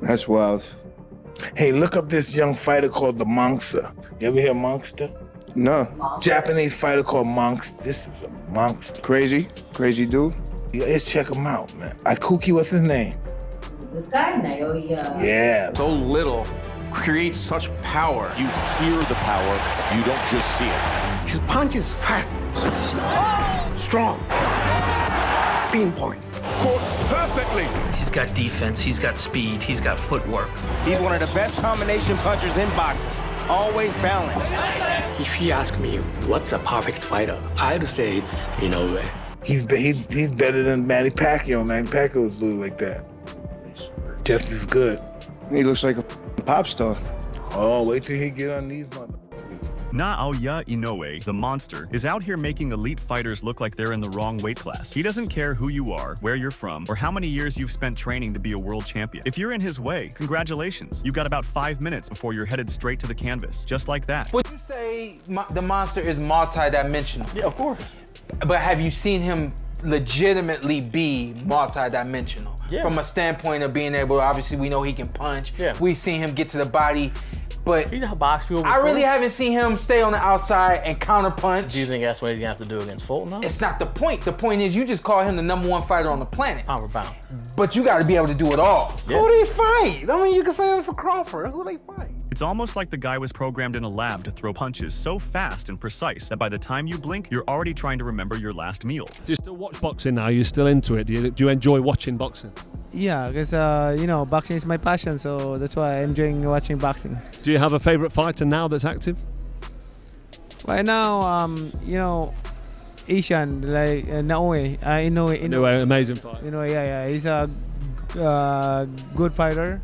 That's wild. Hey, look up this young fighter called the Monster. You ever hear Monster? No. Japanese fighter called Monster. This is a monster. Crazy dude. Yeah, let's check him out, man. Ikuki, what's his name? This guy, Naoya. Yeah. So little creates such power. You hear the power, you don't just see it. His punch is fast, strong, pinpoint. Caught perfectly. He's got defense, he's got speed, he's got footwork. He's one of the best combination punchers in boxing. Always balanced. If you ask me what's a perfect fighter, I'd say it's Inoue. He's better than Manny Pacquiao. Manny Pacquiao was little like that. Just as good. He looks like a pop star. Oh, wait till he get on these motherfuckers. Naoya Inoue, the monster, is out here making elite fighters look like they're in the wrong weight class. He doesn't care who you are, where you're from, or how many years you've spent training to be a world champion. If you're in his way, congratulations. You've got about 5 minutes before you're headed straight to the canvas, just like that. Would you say the monster is multi-dimensional? Yeah, of course. But have you seen him legitimately be multi-dimensional? Yeah. From a standpoint of being able, obviously we know he can punch. Yeah. We've seen him get to the body, but He's a box people I really haven't seen him stay on the outside and counter punch. Do you think that's what he's gonna have to do against Fulton now? It's not the point. The point is you just call him the #1 fighter on the planet. Pound for pound. But you gotta be able to do it all. Yeah. Who they fight? I mean, you can say that for Crawford. Who they fight? It's almost like the guy was programmed in a lab to throw punches so fast and precise that by the time you blink, you're already trying to remember your last meal. Do you still watch boxing now? Are you still into it? Do you enjoy watching boxing? Yeah, because boxing is my passion, so that's why I'm enjoying watching boxing. Do you have a favorite fighter now that's active? Right now, Asian like Naoya Inoue. Inoue, amazing fighter. Yeah, he's a good fighter,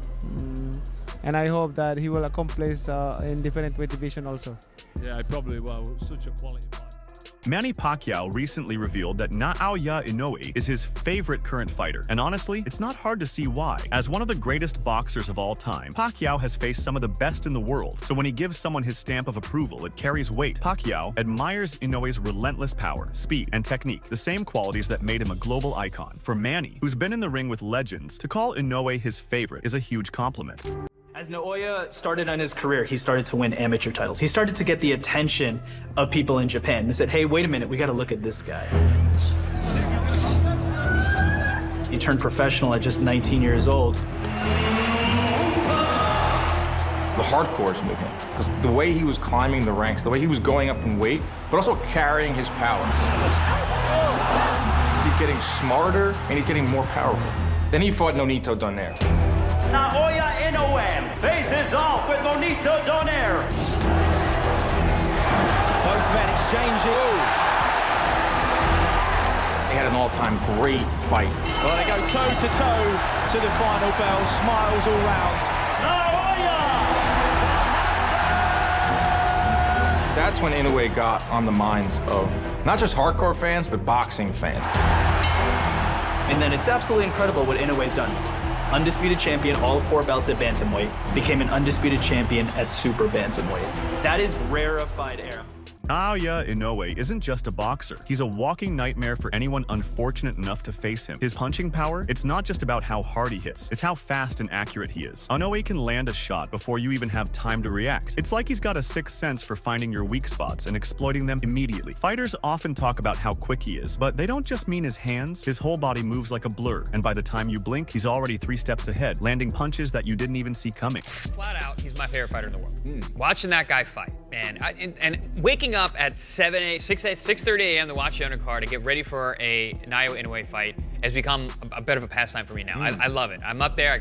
and I hope that he will accomplish in different weight division also. Yeah, he probably will. Such a quality fighter. Manny Pacquiao recently revealed that Naoya Inoue is his favorite current fighter, and honestly, it's not hard to see why. As one of the greatest boxers of all time, Pacquiao has faced some of the best in the world, so when he gives someone his stamp of approval, it carries weight. Pacquiao admires Inoue's relentless power, speed, and technique, the same qualities that made him a global icon. For Manny, who's been in the ring with legends, to call Inoue his favorite is a huge compliment. As Naoya started on his career, he started to win amateur titles. He started to get the attention of people in Japan. They said, hey, wait a minute, we gotta look at this guy. He turned professional at just 19 years old. The hardcores with him, because the way he was climbing the ranks, the way he was going up in weight, but also carrying his power. He's getting smarter and he's getting more powerful. Then he fought Nonito Donaire. Naoya Inoue faces off with Nonito Donaire. Both men exchanging. They had an all-time great fight. Well, they go toe-to-toe to the final bell. Smiles all round. Naoya! That's when Inoue got on the minds of not just hardcore fans, but boxing fans. And then it's absolutely incredible what Inoue's done. Undisputed champion, all 4 belts at bantamweight, became an undisputed champion at super bantamweight. That is rarefied air. Naoya Inoue isn't just a boxer. He's a walking nightmare for anyone unfortunate enough to face him. His punching power, it's not just about how hard he hits, it's how fast and accurate he is. Inoue can land a shot before you even have time to react. It's like he's got a sixth sense for finding your weak spots and exploiting them immediately. Fighters often talk about how quick he is, but they don't just mean his hands. His whole body moves like a blur, and by the time you blink, he's already 3 steps ahead, landing punches that you didn't even see coming. Flat out, he's my favorite fighter in the world. Watching that guy fight, man, and waking up at 6:30 a.m. to watch the undercard to get ready for a Naoya Inoue fight has become a bit of a pastime for me now. I love it. I'm up there. I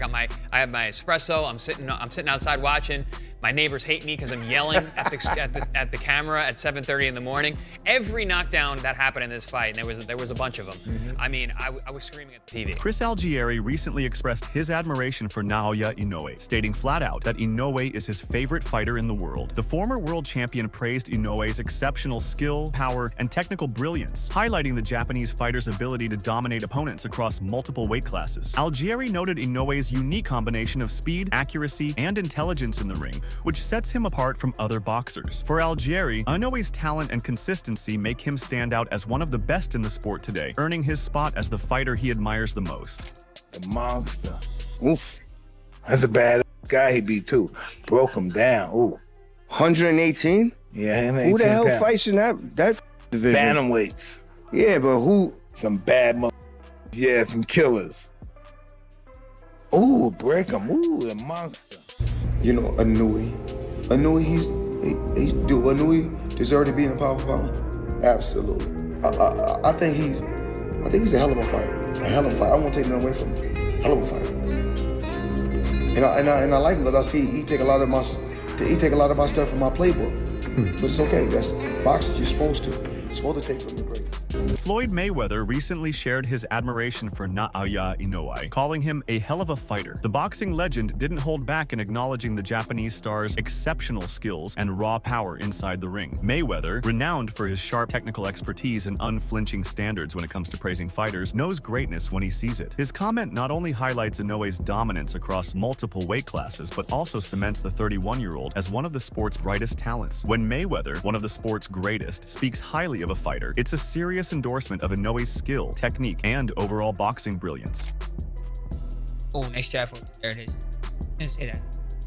have my espresso. I'm sitting outside watching. My neighbors hate me because I'm yelling at the camera at 7:30 in the morning. Every knockdown that happened in this fight, and there was a bunch of them. I mean, I was screaming at the TV. Chris Algieri recently expressed his admiration for Naoya Inoue, stating flat out that Inoue is his favorite fighter in the world. The former world champion praised Inoue's exceptional skill, power, and technical brilliance, highlighting the Japanese fighter's ability to dominate opponents across multiple weight classes. Algieri noted Inoue's unique combination of speed, accuracy, and intelligence in the ring, which sets him apart from other boxers. For Algieri, Inoue's talent and consistency make him stand out as one of the best in the sport today, earning his spot as the fighter he admires the most. The monster. Oof. That's a bad guy he beat too. Broke him down. Ooh. 118? Yeah, who the hell fights in that division? Bantamweights. Yeah, but who? Some bad yeah, some killers. Ooh, break him. Ooh, the monster. You know, Inoue, Inoue deserved to be in the power. Absolutely. I think he's a hell of a fighter. A hell of a fighter. I won't take nothing away from him. Hell of a fighter. And I like him because I see he take a lot of my stuff from my playbook. But it's okay. That's boxing. You're supposed to take from the greats. Floyd Mayweather recently shared his admiration for Naoya Inoue, calling him a hell of a fighter. The boxing legend didn't hold back in acknowledging the Japanese star's exceptional skills and raw power inside the ring. Mayweather, renowned for his sharp technical expertise and unflinching standards when it comes to praising fighters, knows greatness when he sees it. His comment not only highlights Inoue's dominance across multiple weight classes, but also cements the 31-year-old as one of the sport's brightest talents. When Mayweather, one of the sport's greatest, speaks highly of a fighter, it's a serious endorsement of Inoue's skill, technique, and overall boxing brilliance. Oh, nice jab. There it is. Didn't say that.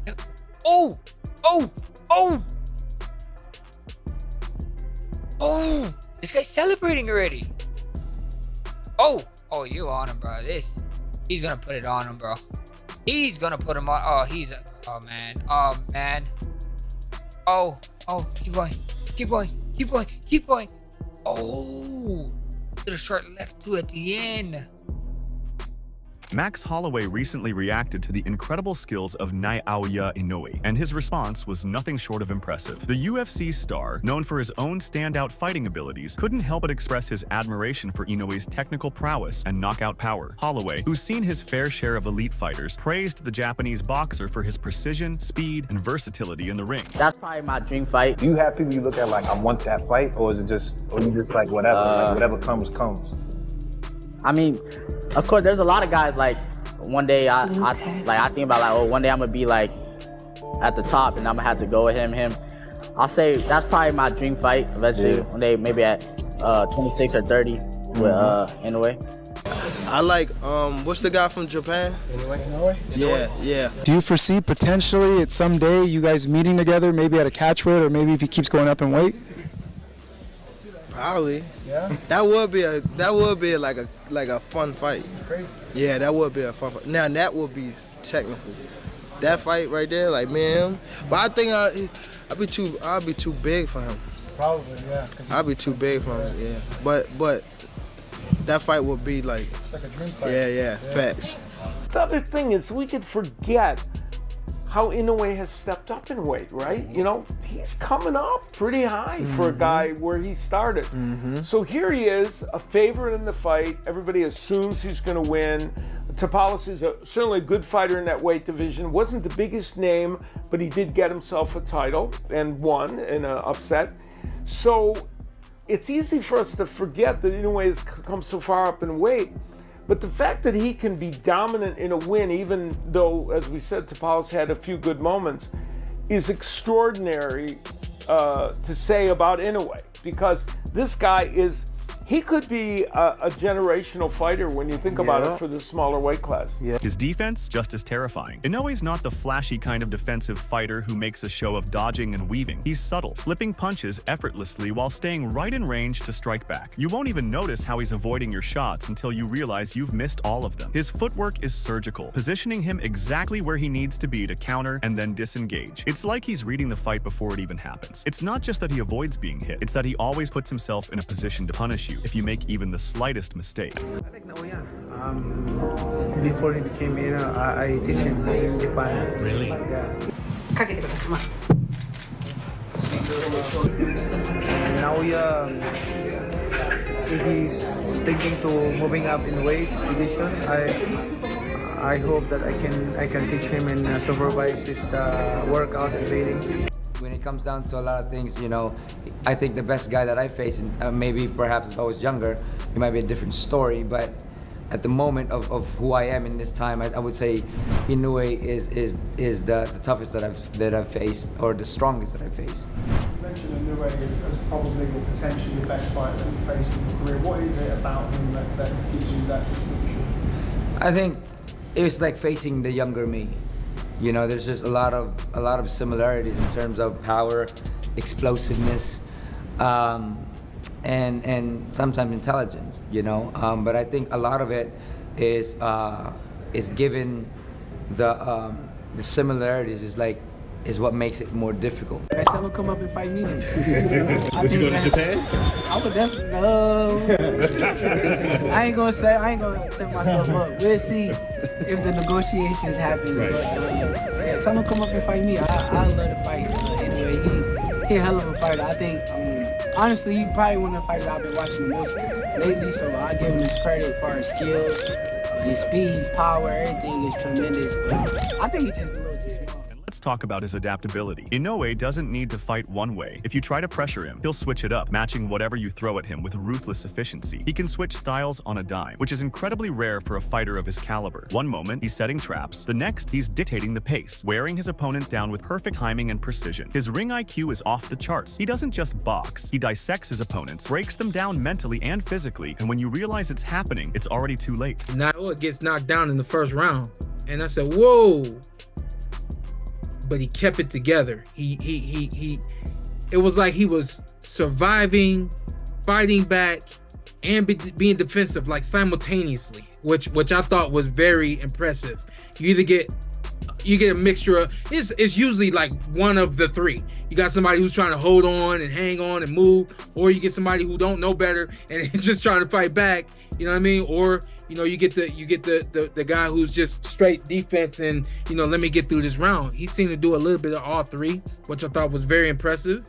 Yep. Oh! Oh! Oh! Oh! This guy's celebrating already. Oh! Oh, you on him, bro. He's gonna put it on him, bro. He's gonna put him on. Oh, oh, man. Oh, man. Oh. Oh, keep going. Keep going. Keep going. Keep going. Oh, to the short left too at the end. Max Holloway recently reacted to the incredible skills of Naoya Inoue, and his response was nothing short of impressive. The UFC star, known for his own standout fighting abilities, couldn't help but express his admiration for Inoue's technical prowess and knockout power. Holloway, who's seen his fair share of elite fighters, praised the Japanese boxer for his precision, speed, and versatility in the ring. That's probably my dream fight. Do you have people you look at like, I want that fight, or is it just, or you just like whatever, like whatever comes? I mean, of course, there's a lot of guys like one day I think about like, oh, one day I'm gonna be like at the top and I'm gonna have to go with him. I'll say that's probably my dream fight eventually. One day, maybe at 26 or 30 with Inoue. I like what's the guy from Japan? Inoue? Yeah. Do you foresee potentially at some day you guys meeting together, maybe at a catchweight, or maybe if he keeps going up in weight? Probably. Yeah. That would be like a fun fight. Crazy. Yeah, that would be a fun fight. Now that would be technical. That fight right there, like me and him. But I think I'll be too big for him. Probably, yeah. I'll be too big for him. Yeah. But that fight would be like. It's like a dream fight. Yeah. Facts. The other thing is we could forget how Inoue has stepped up in weight, right? You know, he's coming up pretty high for a guy where he started. So here he is, a favorite in the fight. Everybody assumes he's going to win. Tapales is certainly a good fighter in that weight division. Wasn't the biggest name, but he did get himself a title and won in an upset. So it's easy for us to forget that Inoue has come so far up in weight. But the fact that he can be dominant in a win, even though, as we said, Tapales had a few good moments, is extraordinary to say about Inoue, because this guy he could be a generational fighter when you think about it for the smaller weight class. His defense, just as terrifying. Inoue's not the flashy kind of defensive fighter who makes a show of dodging and weaving. He's subtle, slipping punches effortlessly while staying right in range to strike back. You won't even notice how he's avoiding your shots until you realize you've missed all of them. His footwork is surgical, positioning him exactly where he needs to be to counter and then disengage. It's like he's reading the fight before it even happens. It's not just that he avoids being hit, it's that he always puts himself in a position to punish you if you make even the slightest mistake. I like Naoya. Before he became I teach him in Japan. Really? Yeah. Naoya, if he's thinking to moving up in weight division, I hope that I can teach him and supervise his workout and training. When it comes down to a lot of things, you know, I think the best guy that I faced, and maybe perhaps if I was younger, it might be a different story, but at the moment of who I am in this time, I would say Inoue is the toughest that I've faced, or the strongest that I've faced. You mentioned Inoue as probably potentially the best fighter that you faced in your career. What is it about him that gives you that distinction? I think it was like facing the younger me. You know, there's just a lot of similarities in terms of power, explosiveness, and sometimes intelligence. You know, but I think a lot of it is given the similarities is what makes it more difficult. I tell him come up and fight me then. Would you go to Japan? I would definitely I ain't gonna set myself up. We'll see if the negotiations happen. Right. But yeah, tell him come up and fight me. I love to fight. Anyway, he a hell of a fighter. I think honestly, he probably one of the fighters I've been watching the most lately. So I give him his credit for his skills, his speed, his power. Everything is tremendous. But I think he just. Let's talk about his adaptability. Inoue doesn't need to fight one way. If you try to pressure him, he'll switch it up, matching whatever you throw at him with ruthless efficiency. He can switch styles on a dime, which is incredibly rare for a fighter of his caliber. One moment, he's setting traps. The next, he's dictating the pace, wearing his opponent down with perfect timing and precision. His ring IQ is off the charts. He doesn't just box. He dissects his opponents, breaks them down mentally and physically, and when you realize it's happening, it's already too late. Naoya gets knocked down in the first round, and I said, whoa. But he kept it together. It was like he was surviving, fighting back, and being defensive, like simultaneously, which I thought was very impressive. You get a mixture of, it's usually like one of the three. You got somebody who's trying to hold on and hang on and move, or you get somebody who don't know better and just trying to fight back. You know what I mean? Or you get the guy who's just straight defense and let me get through this round. He seemed to do a little bit of all three, which I thought was very impressive.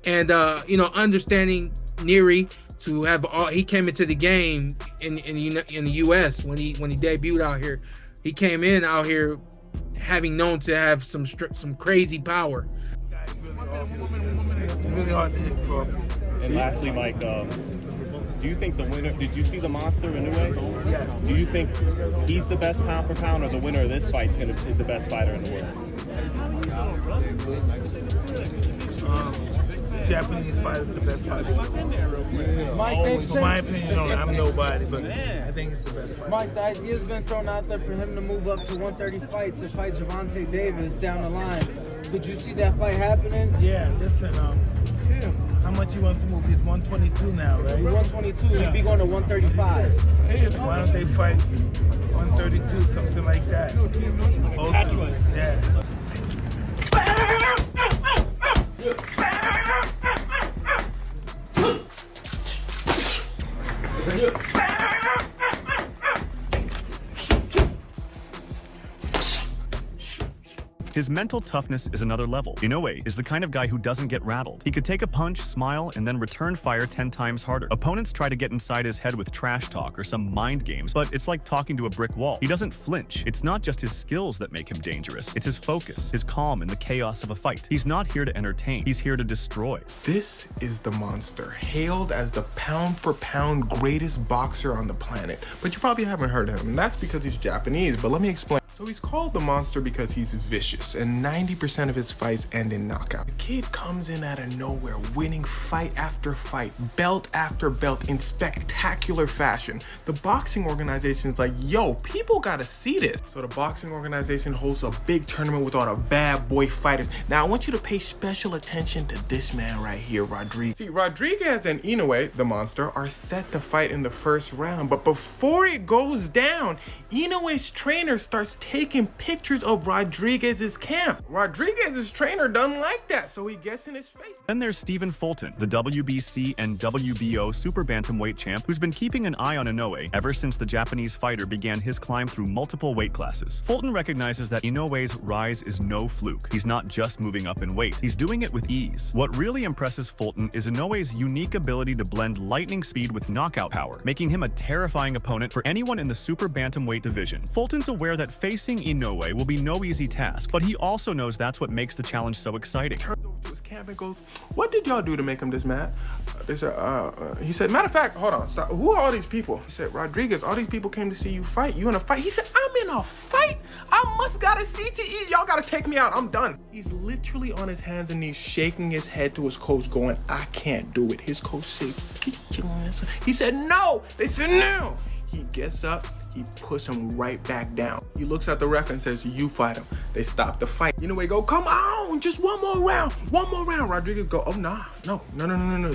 And understanding Neri to have he came into the game in the U.S. when he debuted out here. He came in out here having known to have some crazy power. Really hard to hit, Crawford. And lastly, Mike, do you think the winner, did you see the monster Inoue? Yeah. Do you think he's the best pound for pound, or the winner of this fight is the best fighter in the world? Japanese fighter's the best fighter. Mike, for my opinion, I'm nobody, but I think it's the best fighter. Mike, the idea's been thrown out there for him to move up to 130 fight to fight Gervonta Davis down the line. Could you see that fight happening? Yeah, listen, how much he wants to move? He's 122 now, right? He's 122, he'd be going to 135. Why don't they fight 132, something like that? Yeah. His mental toughness is another level. Inoue is the kind of guy who doesn't get rattled. He could take a punch, smile, and then return fire 10 times harder. Opponents try to get inside his head with trash talk or some mind games, but it's like talking to a brick wall. He doesn't flinch. It's not just his skills that make him dangerous. It's his focus, his calm in the chaos of a fight. He's not here to entertain. He's here to destroy. This is the monster, hailed as the pound-for-pound greatest boxer on the planet. But you probably haven't heard of him, and that's because he's Japanese, but let me explain. So he's called the monster because he's vicious, and 90% of his fights end in knockout. The kid comes in out of nowhere, winning fight after fight, belt after belt in spectacular fashion. The boxing organization is like, yo, people gotta see this. So the boxing organization holds a big tournament with all the bad boy fighters. Now I want you to pay special attention to this man right here, Rodriguez. See, Rodriguez and Inoue, the monster, are set to fight in the first round, but before it goes down, Inoue's trainer starts taking pictures of Rodriguez's camp. Rodriguez's trainer doesn't like that, so he gets in his face. Then there's Stephen Fulton, the WBC and WBO super bantamweight champ who's been keeping an eye on Inoue ever since the Japanese fighter began his climb through multiple weight classes. Fulton recognizes that Inoue's rise is no fluke. He's not just moving up in weight, he's doing it with ease. What really impresses Fulton is Inoue's unique ability to blend lightning speed with knockout power, making him a terrifying opponent for anyone in the super bantamweight division. Fulton's aware that facing Inoue will be no easy task, but he also knows that's what makes the challenge so exciting. Turns over to his camp and goes, what did y'all do to make him this mad? They said, he said, matter of fact, hold on, stop. Who are all these people? He said, Rodriguez, all these people came to see you fight. You in a fight? He said, I'm in a fight? I must got a CTE. Y'all gotta take me out. I'm done. He's literally on his hands and knees, shaking his head to his coach going, I can't do it. His coach said, he said, no. They said, no. He gets up, he puts him right back down. He looks at the ref and says, you fight him. They stop the fight. Inoue go, come on, just one more round. Rodriguez go, oh, no.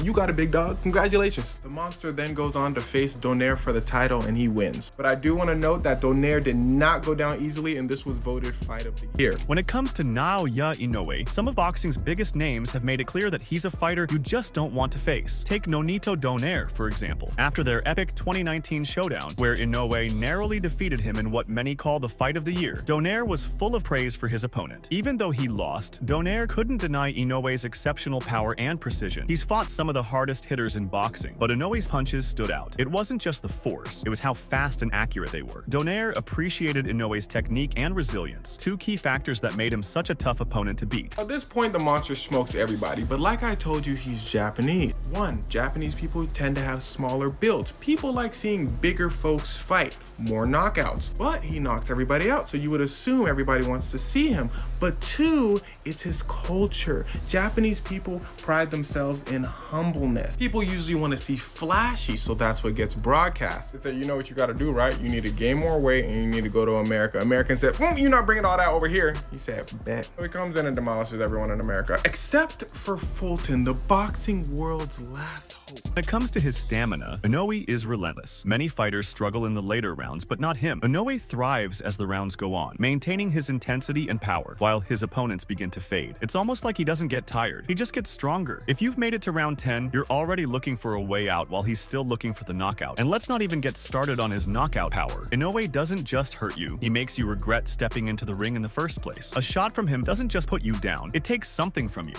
You got it, big dog. Congratulations. The monster then goes on to face Donaire for the title and he wins. But I do want to note that Donaire did not go down easily and this was voted fight of the year. When it comes to Naoya Inoue, some of boxing's biggest names have made it clear that he's a fighter you just don't want to face. Take Nonito Donaire, for example. After their epic 2019 showdown, where Inoue narrowly defeated him in what many call the fight of the year, Donaire was full of praise for his opponent. Even though he lost, Donaire couldn't deny Inoue's exceptional power and precision. He's fought some of the hardest hitters in boxing, but Inoue's punches stood out. It wasn't just the force, it was how fast and accurate they were. Donaire appreciated Inoue's technique and resilience, two key factors that made him such a tough opponent to beat. At this point, the monster smokes everybody, but like I told you, he's Japanese. One, Japanese people tend to have smaller builds. People like seeing bigger folks fight, more knockouts, but he knocks everybody out, so you would assume everybody wants to see him. But two, it's his culture. Japanese people pride themselves in humbleness. People usually want to see flashy, so that's what gets broadcast. They say, you know what you got to do, right? You need to gain more weight and you need to go to America. American said, you're not bringing all that over here. He said, bet. So he comes in and demolishes everyone in America, except for Fulton, the boxing world's last hope. When it comes to his stamina, Inoue is relentless. Many fighters struggle in the later rounds, but not him. Inoue thrives as the rounds go on, maintaining his intensity and power, while his opponents begin to fade. It's almost like he doesn't get tired. He just gets stronger. If you've made it to round 10, you're already looking for a way out while he's still looking for the knockout. And let's not even get started on his knockout power. Inoue doesn't just hurt you, he makes you regret stepping into the ring in the first place. A shot from him doesn't just put you down, it takes something from you.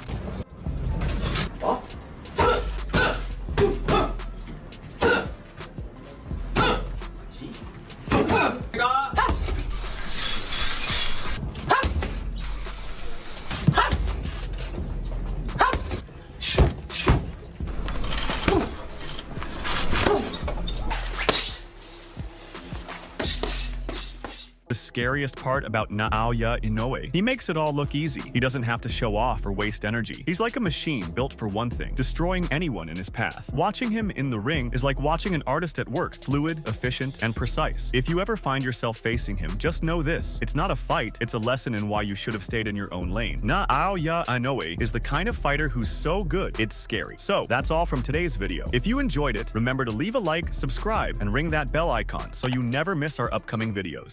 The scariest part about Naoya Inoue, he makes it all look easy. He doesn't have to show off or waste energy. He's like a machine built for one thing, destroying anyone in his path. Watching him in the ring is like watching an artist at work, fluid, efficient, and precise. If you ever find yourself facing him, just know this: it's not a fight, it's a lesson in why you should have stayed in your own lane. Naoya Inoue is the kind of fighter who's so good, it's scary. So that's all from today's video. If you enjoyed it, remember to leave a like, subscribe, and ring that bell icon so you never miss our upcoming videos.